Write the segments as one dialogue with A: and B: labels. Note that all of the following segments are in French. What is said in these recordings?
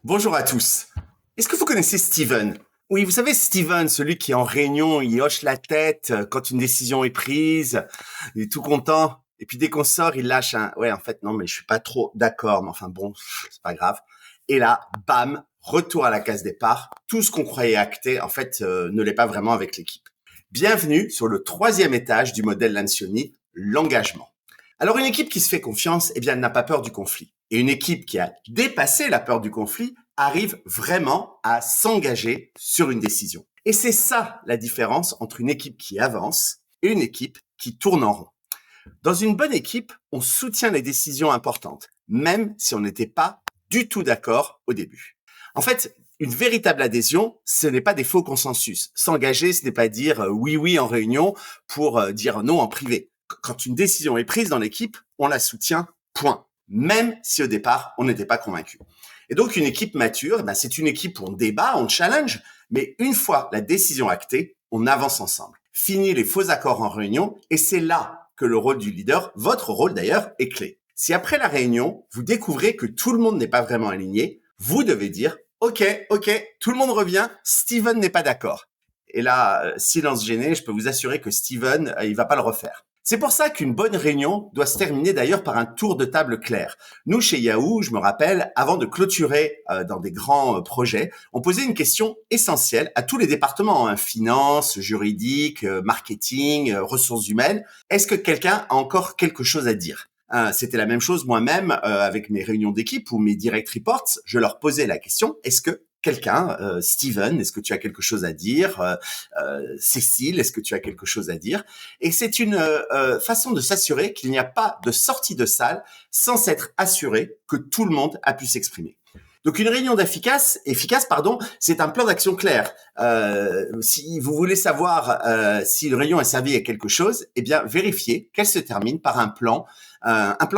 A: Bonjour à tous. Est-ce que vous connaissez Steven? Oui, vous savez Steven, celui qui est en réunion, il hoche la tête quand une décision est prise, il est tout content. Et puis dès qu'on sort, il lâche un «Ouais, en fait, non, mais je suis pas trop d'accord, mais enfin bon, c'est pas grave». Et là, bam, retour à la case départ. Tout ce qu'on croyait acté, en fait, ne l'est pas vraiment avec l'équipe. Bienvenue sur le troisième étage du modèle Lancioni, l'engagement. Alors une équipe qui se fait confiance, eh bien, elle n'a pas peur du conflit. Et une équipe qui a dépassé la peur du conflit arrive vraiment à s'engager sur une décision. Et c'est ça la différence entre une équipe qui avance et une équipe qui tourne en rond. Dans une bonne équipe, on soutient les décisions importantes, même si on n'était pas du tout d'accord au début. En fait, une véritable adhésion, ce n'est pas des faux consensus. S'engager, ce n'est pas dire oui oui en réunion pour dire non en privé. Quand une décision est prise dans l'équipe, on la soutient, point. Même si au départ, on n'était pas convaincu. Et donc, une équipe mature, c'est une équipe où on débat, on challenge, mais une fois la décision actée, on avance ensemble. Fini les faux accords en réunion, et c'est là que le rôle du leader, votre rôle d'ailleurs, est clé. Si après la réunion, vous découvrez que tout le monde n'est pas vraiment aligné, vous devez dire OK, tout le monde revient, Steven n'est pas d'accord. Et là, silence gêné, je peux vous assurer que Steven, il va pas le refaire. C'est pour ça qu'une bonne réunion doit se terminer d'ailleurs par un tour de table clair. Nous, chez Yahoo, je me rappelle, avant de clôturer dans des grands projets, on posait une question essentielle à tous les départements, finance, juridique, marketing, ressources humaines. Est-ce que quelqu'un a encore quelque chose à dire? C'était la même chose moi-même avec mes réunions d'équipe ou mes direct reports. Je leur posais la question, est-ce que quelqu'un, Steven, est-ce que tu as quelque chose à dire? Cécile, est-ce que tu as quelque chose à dire? Et c'est une façon de s'assurer qu'il n'y a pas de sortie de salle sans s'être assuré que tout le monde a pu s'exprimer. Donc une réunion efficace, c'est un plan d'action clair. Si vous voulez savoir si une réunion a servi à quelque chose, eh bien vérifiez qu'elle se termine par un plan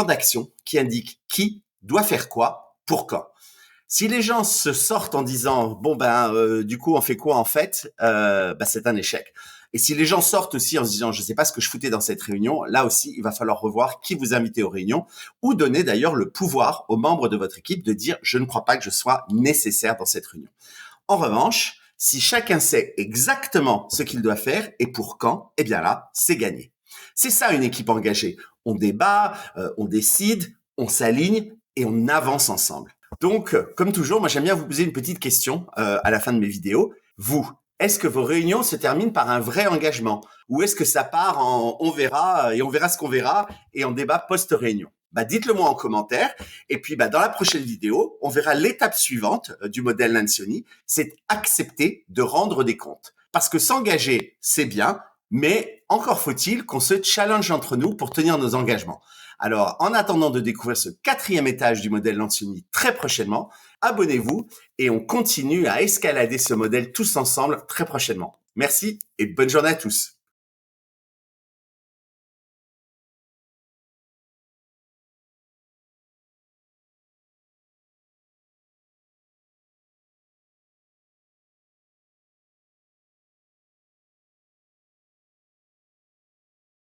A: d'action qui indique qui doit faire quoi, pour quand. Si les gens se sortent en disant du coup on fait quoi en fait, c'est un échec. Et si les gens sortent aussi en se disant je sais pas ce que je foutais dans cette réunion, là aussi il va falloir revoir qui vous invitez aux réunions ou donner d'ailleurs le pouvoir aux membres de votre équipe de dire je ne crois pas que je sois nécessaire dans cette réunion. En revanche, si chacun sait exactement ce qu'il doit faire et pour quand, eh bien là c'est gagné. C'est ça une équipe engagée. On débat, on décide, on s'aligne et on avance ensemble. Donc, comme toujours, moi j'aime bien vous poser une petite question à la fin de mes vidéos. Vous, est-ce que vos réunions se terminent par un vrai engagement ou est-ce que ça part en on verra et on verra ce qu'on verra et en débat post-réunion? Dites-le moi en commentaire et puis dans la prochaine vidéo, on verra l'étape suivante du modèle Lancioni, c'est accepter de rendre des comptes. Parce que s'engager, c'est bien, mais encore faut-il qu'on se challenge entre nous pour tenir nos engagements. Alors, en attendant de découvrir ce quatrième étage du modèle Lancioni très prochainement, abonnez-vous et on continue à escalader ce modèle tous ensemble très prochainement. Merci et bonne journée à tous.